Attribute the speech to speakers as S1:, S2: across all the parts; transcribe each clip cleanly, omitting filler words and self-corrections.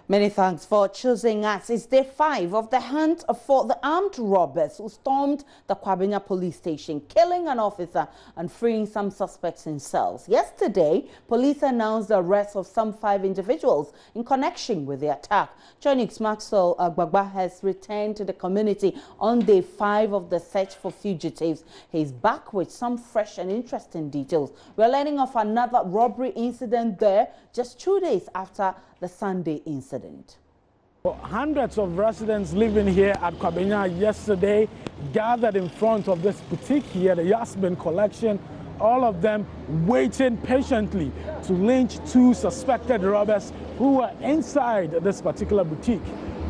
S1: Many thanks for choosing us. It's day 5 of the hunt for the armed robbers who stormed the Kwabenya police station, killing an officer and freeing some suspects in cells. Yesterday, police announced the arrest of some 5 individuals in connection with the attack. JoyNews Maxwell Agbagba has returned to the community on day 5 of the search for fugitives. He's back with some fresh and interesting details. We're learning of another robbery incident there just 2 days after the Sunday incident.
S2: Hundreds of residents living here at Kwabenya yesterday gathered in front of this boutique here, the Yasmin collection, all of them waiting patiently to lynch 2 suspected robbers who were inside this particular boutique.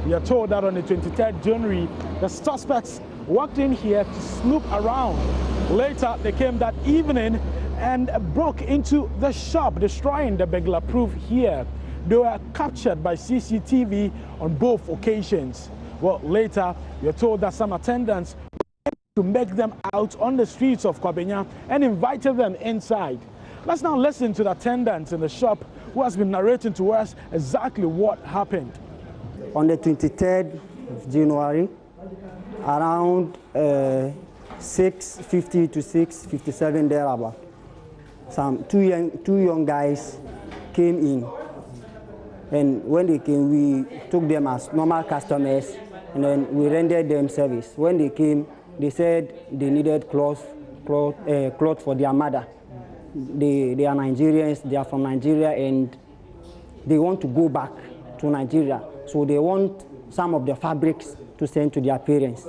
S2: We are told that on the 23rd January, the suspects walked in here to snoop around. Later, they came that evening and broke into the shop, destroying the burglar proof here. They were captured by CCTV on both occasions. Well, later, we are told that some attendants were to make them out on the streets of Kwabenya and invited them inside. Let's now listen to the attendants in the shop who has been narrating to us exactly what happened.
S3: On the 23rd of January, around 6:50 to 6:57 thereabout, some two young guys came in. And when they came, we took them as normal customers, and then we rendered them service. When they came, they said they needed clothes for their mother. They are Nigerians, they are from Nigeria, and they want to go back to Nigeria. So they want some of the fabrics to send to their parents.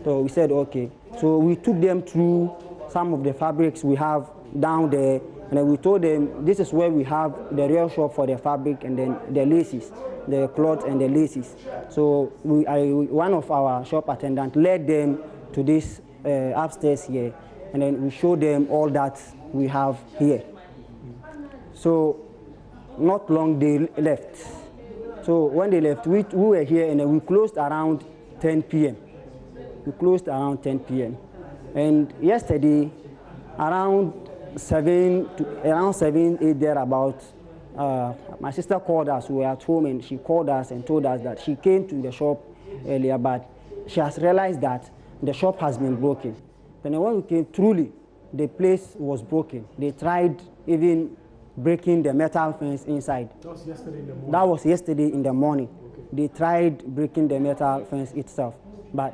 S3: So we said, okay. So we took them through some of the fabrics we have down there. And then we told them this is where we have the real shop for the fabric and then the laces, the cloth and the laces. So one of our shop attendants led them to this upstairs here, and then we showed them all that we have here. So not long they left. So when they left, we were here, and then we closed around 10 p.m. We closed around 10 p.m. And yesterday, around 7, 8 thereabout, my sister called us. We were at home, and she called us and told us that she came to the shop earlier, but she has realized that the shop has been broken. Then when we came, truly, the place was broken. They tried even breaking the metal fence inside. That was yesterday in the morning? That was yesterday in the morning. Okay. They tried breaking the metal fence itself, but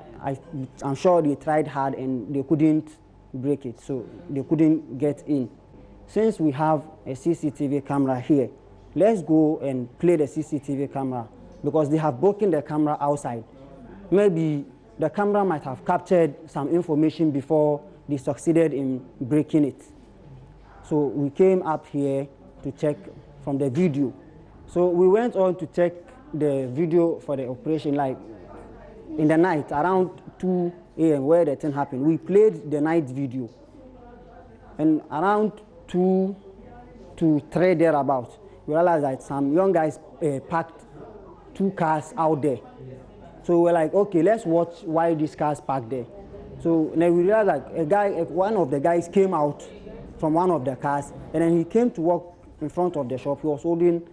S3: I'm sure they tried hard and they couldn't break it, so they couldn't get in. Since we have a CCTV camera here, let's go and play the CCTV camera, because they have broken the camera outside. Maybe the camera might have captured some information before they succeeded in breaking it. So we came up here to check from the video. So we went on to check the video for the operation, like in the night around 2 a.m. where the thing happened. We played the night video, and around 2 to 3 thereabouts, we realized that some young guys parked 2 cars out there. So we're like, okay, let's watch why these cars parked there. So then we realized that one of the guys came out from one of the cars, and then he came to walk in front of the shop. He was holding,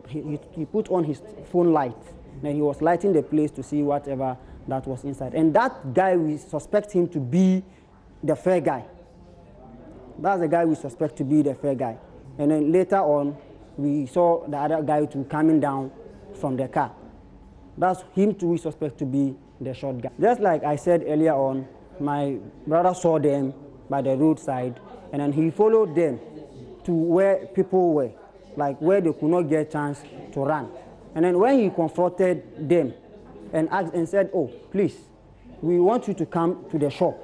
S3: he put on his phone light, and he was lighting the place to see whatever that was inside. And that guy, we suspect him to be the fair guy. That's the guy we suspect to be the fair guy. And then later on, we saw the other guy too coming down from the car. That's him too we suspect to be the short guy. Just like I said earlier on, my brother saw them by the roadside, and then he followed them to where people were, like where they could not get a chance to run. And then when he confronted them, and asked and said, oh, please, we want you to come to the shop.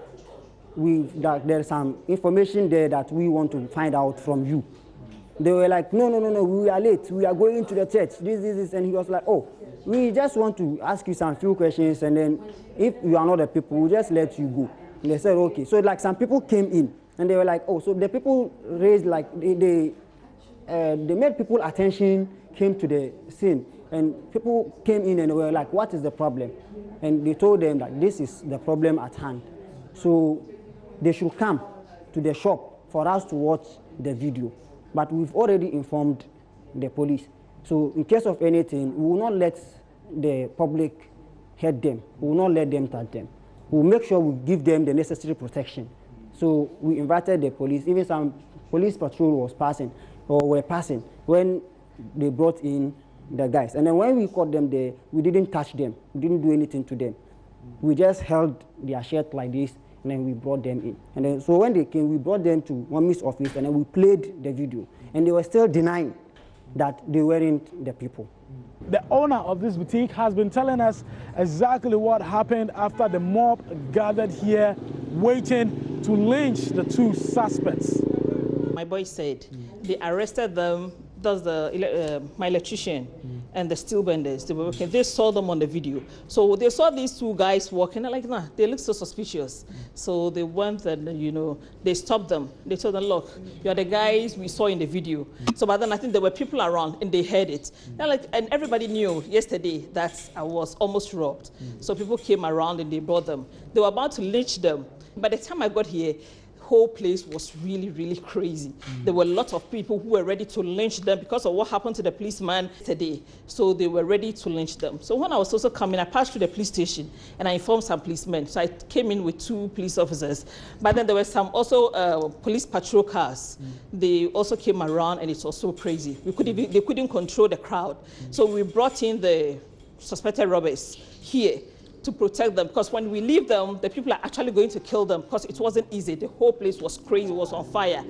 S3: There's some information there that we want to find out from you. They were like, no, we are late. We are going to the church. This. And he was like, oh, we just want to ask you some few questions, and then if you are not the people, we'll just let you go. And they said, okay. So like some people came in, and they were like, oh, so the people raised, like, they made people attention, came to the scene. And people came in and were like, what is the problem? And they told them that this is the problem at hand. So they should come to the shop for us to watch the video. But we've already informed the police. So in case of anything, we will not let the public hurt them. We will not let them touch them. We will make sure we give them the necessary protection. So we invited the police. Even some police patrol was passing or were passing when they brought in the guys. And then when we caught them there, we didn't touch them. We didn't do anything to them. We just held their shirt like this, and then we brought them in. And then, so when they came, we brought them to Mommy's office, and then we played the video. And they were still denying that they weren't the people.
S2: The owner of this boutique has been telling us exactly what happened after the mob gathered here waiting to lynch the two suspects.
S4: My boy said they arrested them, that's my electrician and the steel benders. They were working. They saw them on the video. So they saw these two guys walking. They're like, nah, they look so suspicious. So they went and, you know, they stopped them. They told them, look, you're the guys we saw in the video. So by then I think there were people around and they heard it. They're like, and everybody knew yesterday that I was almost robbed. So people came around and they brought them. They were about to lynch them. By the time I got here, whole place was really, really crazy. There were a lot of people who were ready to lynch them because of what happened to the policeman today. So they were ready to lynch them. So when I was also coming, I passed through the police station and I informed some policemen. So I came in with 2 police officers. But then there were some also police patrol cars. They also came around and it was so crazy. They couldn't control the crowd. So we brought in the suspected robbers here to protect them, because when we leave them, the people are actually going to kill them, because it wasn't easy. The whole place was crazy, it was on fire.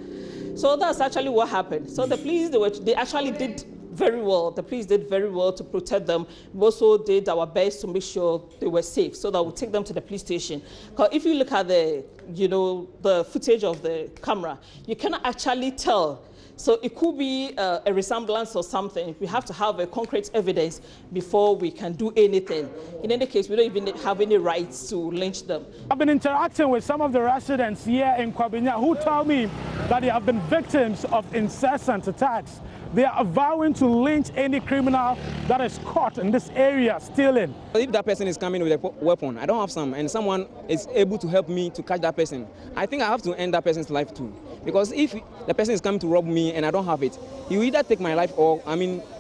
S4: So that's actually what happened. So the police, they actually did very well. The police did very well to protect them. We also did our best to make sure they were safe, so that we take them to the police station. Because if you look at the, you know, the footage of the camera, you cannot actually tell. So it could be a resemblance or something. We have to have a concrete evidence before we can do anything. In any case, we don't even have any rights to lynch them.
S2: I've been interacting with some of the residents here in Kwabenya who tell me that they have been victims of incessant attacks. They are vowing to lynch any criminal that is caught in this area stealing.
S5: If that person is coming with a weapon, I don't have some, and someone is able to help me to catch that person, I think I have to end that person's life too. Because if the person is coming to rob me and I don't have it, he will either take my life or,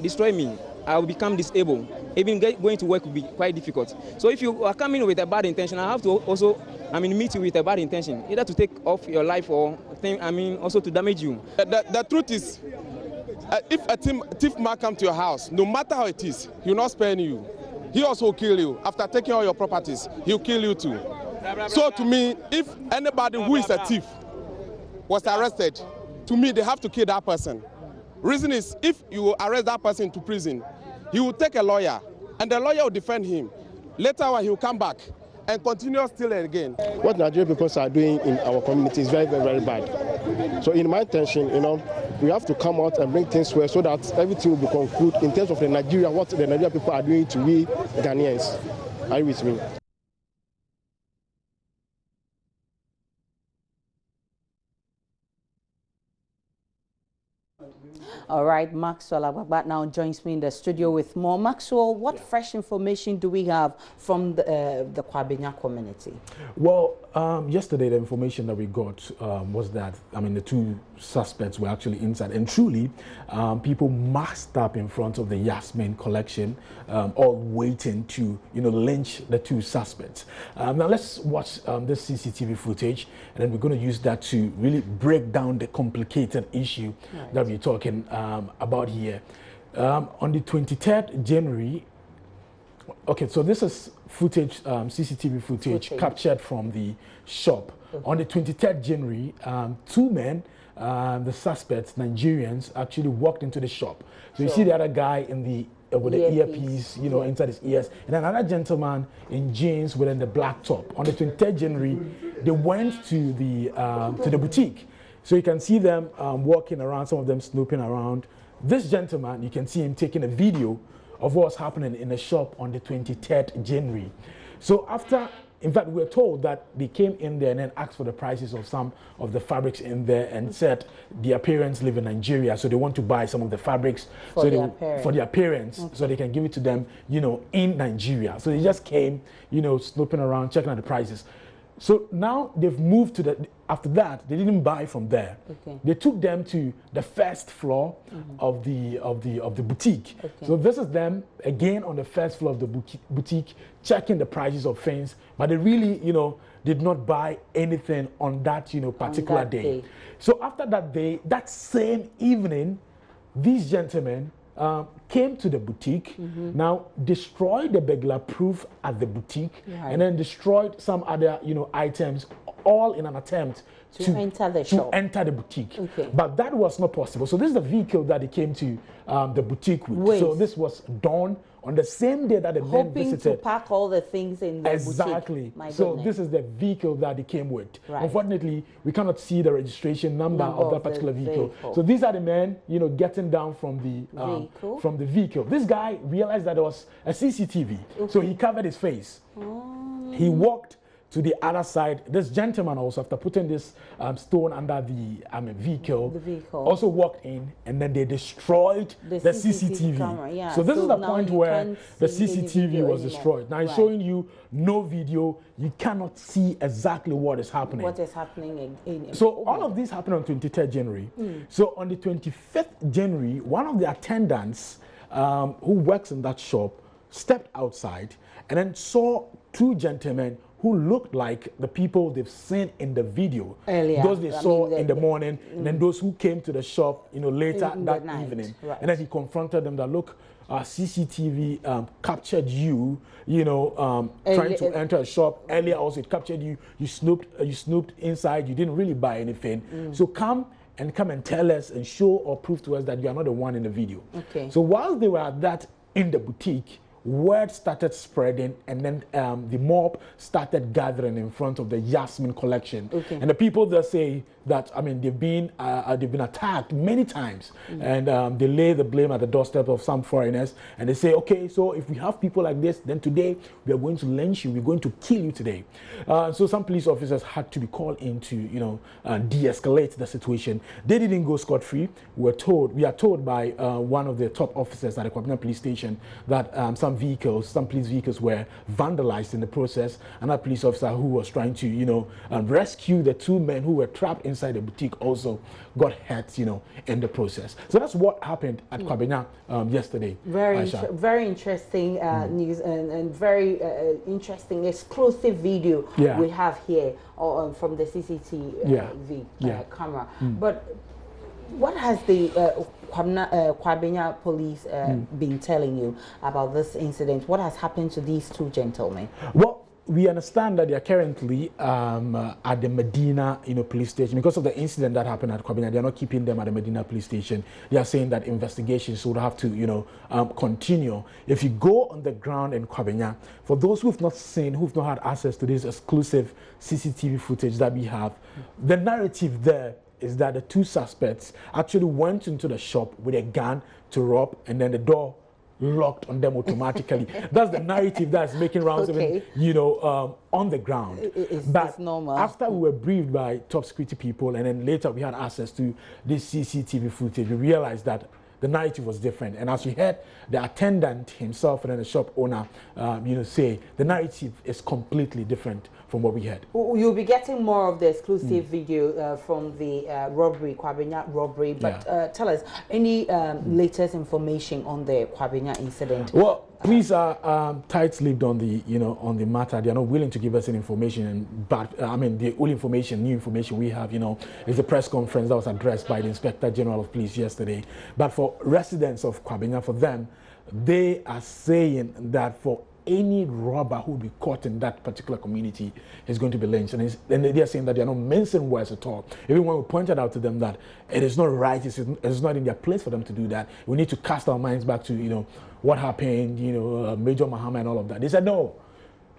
S5: destroy me. I will become disabled. Even going to work will be quite difficult. So if you are coming with a bad intention, I have to also, meet you with a bad intention, either to take off your life or, also to damage you.
S6: The truth is, if a thief man comes to your house, no matter how it is, he will not spare you. He also will kill you. After taking all your properties, he will kill you too. So to me, if anybody who is a thief was arrested, to me, they have to kill that person. Reason is, if you arrest that person to prison, he will take a lawyer, and the lawyer will defend him. Later on, he will come back and continue stealing again.
S7: What Nigerian people are doing in our community is very, very, very bad. So in my intention, we have to come out and bring things well so that everything will be concluded in terms of the Nigeria, what the Nigerian people are doing to we Ghanaians. Are you with me?
S1: All right, Maxwell Agbagba now joins me in the studio with more. Maxwell, what fresh information do we have from the Kwabenya community?
S2: Well, yesterday the information that we got was that, the 2 suspects were actually inside, and truly people masked up in front of the Yasmin collection, all waiting to, lynch the 2 suspects. Now let's watch this CCTV footage, and then we're going to use that to really break down the complicated issue that we're talking about here. On the 23rd January, okay, so this is footage, CCTV footage captured from the shop. On the 23rd January, 2 men, the suspects, Nigerians, actually walked into the shop. So you see the other guy in the with the earpiece, inside his ears, and another gentleman in jeans within the black top. On the 23rd January, they went to the boutique. So you can see them walking around, some of them snooping around. This gentleman, you can see him taking a video of what's happening in the shop on the 23rd January. So after, in fact, we were told that they came in there and then asked for the prices of some of the fabrics in there and said their parents live in Nigeria, so they want to buy some of the fabrics for their parents, so they can give it to them, in Nigeria. So they just came, snooping around, checking out the prices. So now they've moved to the, after that, they didn't buy from there.
S1: Okay.
S2: They took them to the first floor of the boutique.
S1: Okay.
S2: So this is them again on the first floor of the boutique, checking the prices of things, but they really, you know, did not buy anything on that, you know, particular day. So after that day, that same evening, these gentlemen came to the boutique, now destroyed the burglar proof at the boutique, and then destroyed some other, you know, items, all in an attempt to
S1: enter the shop.
S2: Enter the boutique.
S1: Okay.
S2: But that was not possible. So this is the vehicle that they came to the boutique with. So this was done on the same day that the men visited.
S1: Hoping to pack all the things in the
S2: exactly.
S1: boutique.
S2: So this is the vehicle that they came with.
S1: Right.
S2: Unfortunately, we cannot see the registration number of that particular vehicle. So these are the men, you know, getting down from the vehicle. This guy realized that there was a CCTV, so he covered his face. He walked to the other side. This gentleman also, after putting this stone under the vehicle, also walked in, and then they destroyed the CCTV
S1: camera. Yeah.
S2: So this is the point where the CCTV was destroyed. Now it's showing you no video. You cannot see exactly what is happening.
S1: What is happening in
S2: so all of this happened on 23rd January. So on the 25th January, one of the attendants who works in that shop stepped outside and then saw two gentlemen who looked like the people they've seen in the video.
S1: Earlier.
S2: Those they saw in the morning, and then those who came to the shop, you know, later that evening. Right. And then he confronted them that, look, CCTV captured you, you know, trying to enter a shop. Earlier also it captured you. You snooped inside. You didn't really buy anything. So come and tell us and show or prove to us that you are not the one in the video.
S1: Okay.
S2: So while they were at that in the boutique, word started spreading, and then the mob started gathering in front of the Yasmin collection. And the people that say that, I mean, they've been attacked many times, and they lay the blame at the doorstep of some foreigners, and they say, okay, so if we have people like this, then today we are going to lynch you, we're going to kill you today. So some police officers had to be called in to, you know, de-escalate the situation. They didn't go scot-free. We are told by one of the top officers at the Kwabenya police station that some police vehicles were vandalized in the process. Another police officer who was trying to, you know, rescue the two men who were trapped inside the boutique also got hurt, you know, in the process. So that's what happened at Kwabenya yesterday.
S1: Very interesting news and very interesting exclusive video we have here from the CCTV camera. But what has the Kwabenya police been telling you about this incident? What has happened to these two gentlemen?
S2: Well, we understand that they are currently at the Medina, you know, police station because of the incident that happened at Kwabenya. They are not keeping them at the Medina police station. They are saying that investigations would have to, you know, continue. If you go on the ground in Kwabenya, for those who've not seen, who've not had access to this exclusive CCTV footage that we have, the narrative there is that the two suspects actually went into the shop with a gun to rob, and then the door locked on them automatically. That's the narrative that's making rounds, you know, on the ground. But
S1: normal.
S2: After we were briefed by top security people, and then later we had access to this CCTV footage, we realized that the narrative was different. And as we heard the attendant himself and then the shop owner, you know, say the narrative is completely different from what we heard.
S1: You'll be getting more of the exclusive video from the robbery, Kwabenya robbery. But tell us, any latest information on the Kwabenya incident?
S2: Well, police are tight-lipped on the, you know, on the matter. They are not willing to give us any information. But I mean, the only information, new information we have, you know, is the press conference that was addressed by the Inspector General of Police yesterday. But for residents of Kwabenya, for them, they are saying that for any robber who will be caught in that particular community is going to be lynched. And they are saying that they are not mincing words at all. Even when we pointed out to them that it is not right, it's not in their place for them to do that. We need to cast our minds back to, you know, what happened, you know, Major Muhammad and all of that. They said, no,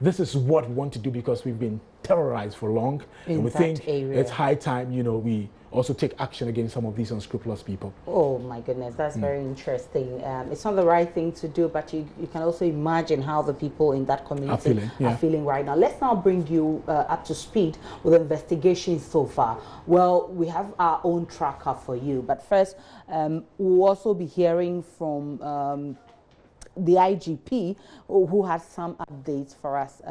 S2: this is what we want to do because we've been terrorized for long. And we think it's high time, you know, we also take action against some of these unscrupulous people.
S1: Oh my goodness, that's very interesting. It's not the right thing to do, but you can also imagine how the people in that community are feeling right now. Let's now bring you up to speed with the investigations so far. Well, we have our own tracker for you, but first we'll also be hearing from the IGP who has some updates for us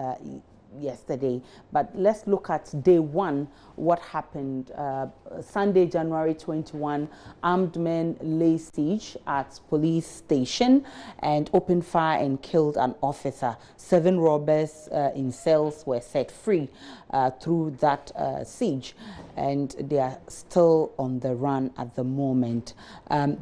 S1: yesterday. But let's look at day one, what happened. Sunday, January 21, armed men lay siege at police station and opened fire and killed an officer. 7 robbers in cells were set free through that siege, and they are still on the run at the moment.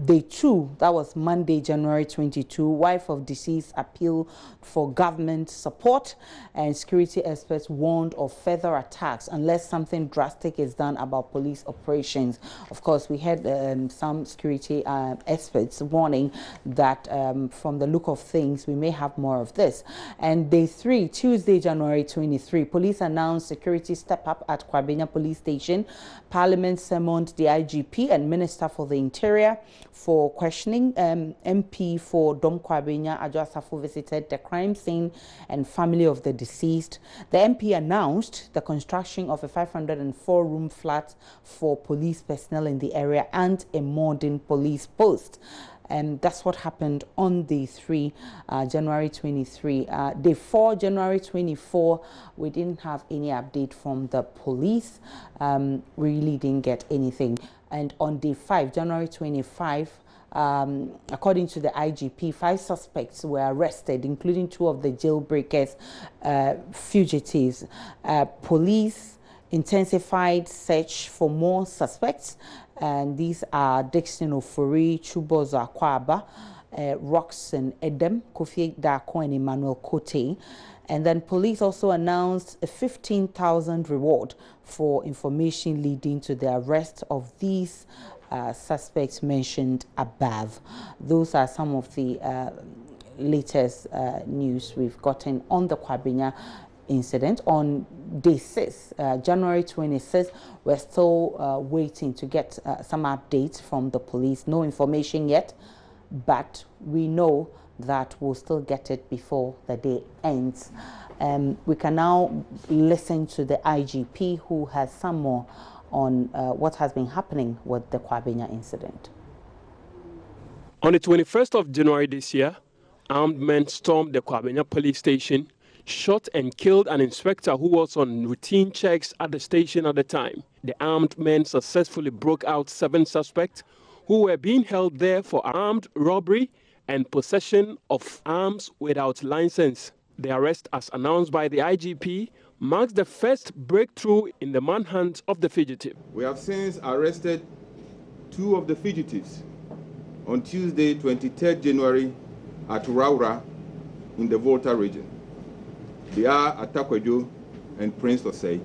S1: Day 2, that was Monday, January 22, wife of deceased appealed for government support, and security experts warned of further attacks unless something drastic is done about police operations. Of course, we had some security experts warning that from the look of things, we may have more of this. And day 3, Tuesday, January 23, police announced security step up at Kwabenya police station. Parliament summoned the IGP and Minister for the Interior for questioning. MP for Dom Kwabenya, Adjo Asafo, visited the crime scene and family of the deceased. The MP announced the construction of a 504-room flat for police personnel in the area and a modern police post. And that's what happened on day 3, January 23. Day 4, January 24, we didn't have any update from the police. Really didn't get anything. And on day 5, January 25, according to the IGP, 5 suspects were arrested, including 2 of the jailbreakers, fugitives. Police intensified search for more suspects, and these are Dixon Ofori, Chuboza Kwaba, Roxon Edem, Kofi Dako, and Emmanuel Kote. And then police also announced a 15,000 reward for information leading to the arrest of these suspects mentioned above. Those are some of the latest news we've gotten on the Kwabenya incident. On day 6, January 26th, we're still waiting to get some updates from the police. No information yet, but we know that we'll still get it before the day ends. We can now listen to the IGP, who has some more on what has been happening with the Kwabenya incident.
S8: On the 21st of January this year, armed men stormed the Kwabenya police station, shot and killed an inspector who was on routine checks at the station at the time. The armed men successfully broke out 7 suspects who were being held there for armed robbery and possession of arms without license. The arrest, as announced by the IGP, marks the first breakthrough in the manhunt of the fugitive.
S9: We have since arrested 2 of the fugitives on Tuesday, 23rd January at Raura in the Volta region. They are Atakwejo and Prince Osei.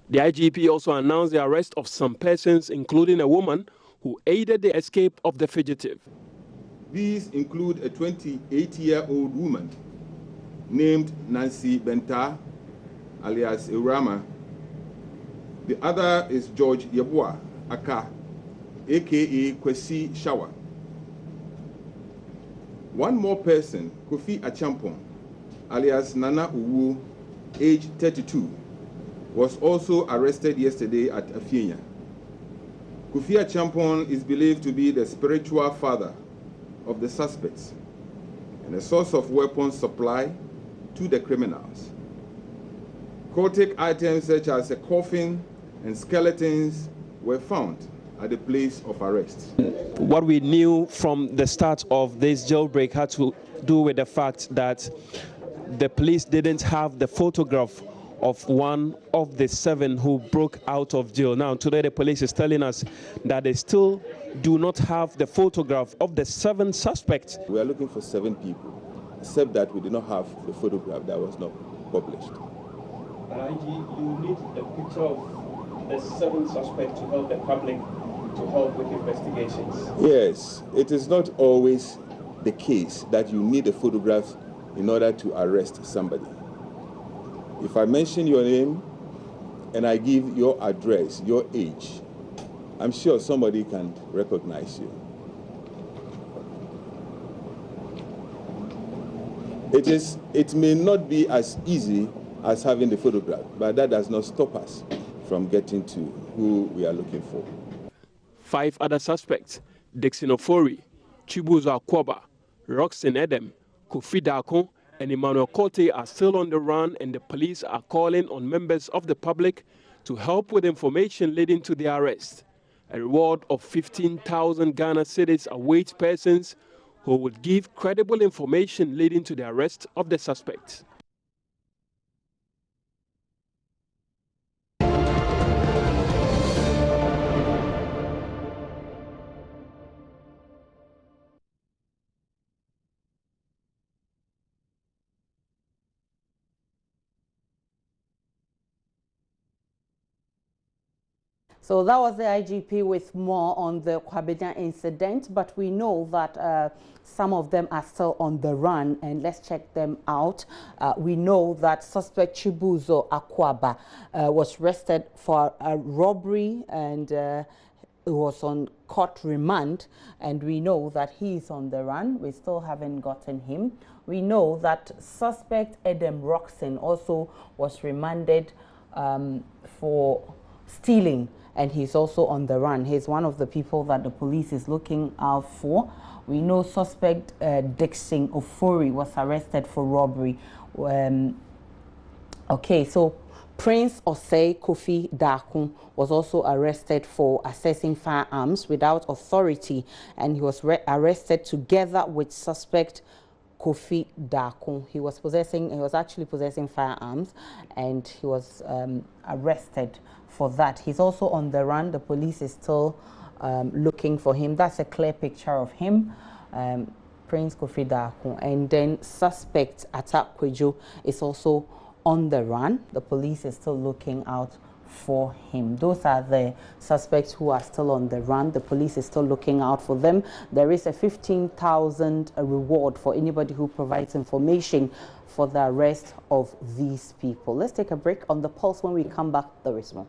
S8: The IGP also announced the arrest of some persons, including a woman who aided the escape of the fugitive.
S9: These include a 28-year-old woman named Nancy Benta, alias Urama. The other is George Yeboah Aka, aka Kwesi Shawa. One more person, Kofi Achampong, alias Nana Uwu, age 32, was also arrested yesterday at Afienya. Kofi Achampong is believed to be the spiritual father of the suspects and a source of weapons supply to the criminals. Cultic items such as a coffin and skeletons were found at the place of arrest.
S8: What we knew from the start of this jailbreak had to do with the fact that the police didn't have the photograph of one of the 7 who broke out of jail. Now, today the police is telling us that they still do not have the photograph of the 7 suspects.
S9: We are looking for 7 people, except that we did not have the photograph that was not published.
S8: You need a picture of the 7 suspects to help the public to help with investigations.
S9: Yes, it is not always the case that you need a photograph in order to arrest somebody. If I mention your name and I give your address, your age, I'm sure somebody can recognize you. It may not be as easy as having the photograph, but that does not stop us from getting to who we are looking for.
S8: 5 other suspects, Dixon Ofori, Chibuzo Kwaba, Roxon Edem, Kofi Dako, and Emmanuel Kote are still on the run, and the police are calling on members of the public to help with information leading to the arrest. A reward of 15,000 Ghana cedis awaits persons who would give credible information leading to the arrest of the suspects.
S1: So that was the IGP with more on the Kwabenya incident, but we know that some of them are still on the run, and let's check them out. We know that suspect Chibuzo Akwaba was arrested for a robbery, and was on court remand, and we know that he is on the run. We still haven't gotten him. We know that suspect Edem Roxon also was remanded for stealing, and he's also on the run. He's one of the people that the police is looking out for. We know suspect Dixon Ofori was arrested for robbery. Okay, so Prince Osei Kofi Dakun was also arrested for accessing firearms without authority, and he was arrested together with suspect Kofi Dakun. He was actually possessing firearms, and he was arrested for that. He's also on the run. The police is still looking for him. That's a clear picture of him, Prince Kofi Dakun. And then suspect Atak Kwejo is also on the run. The police is still looking out for him. Those are the suspects who are still on the run. The police is still looking out for them. There is a 15,000 reward for anybody who provides information for the arrest of these people. Let's take a break. On the pulse. When we come back, there is more.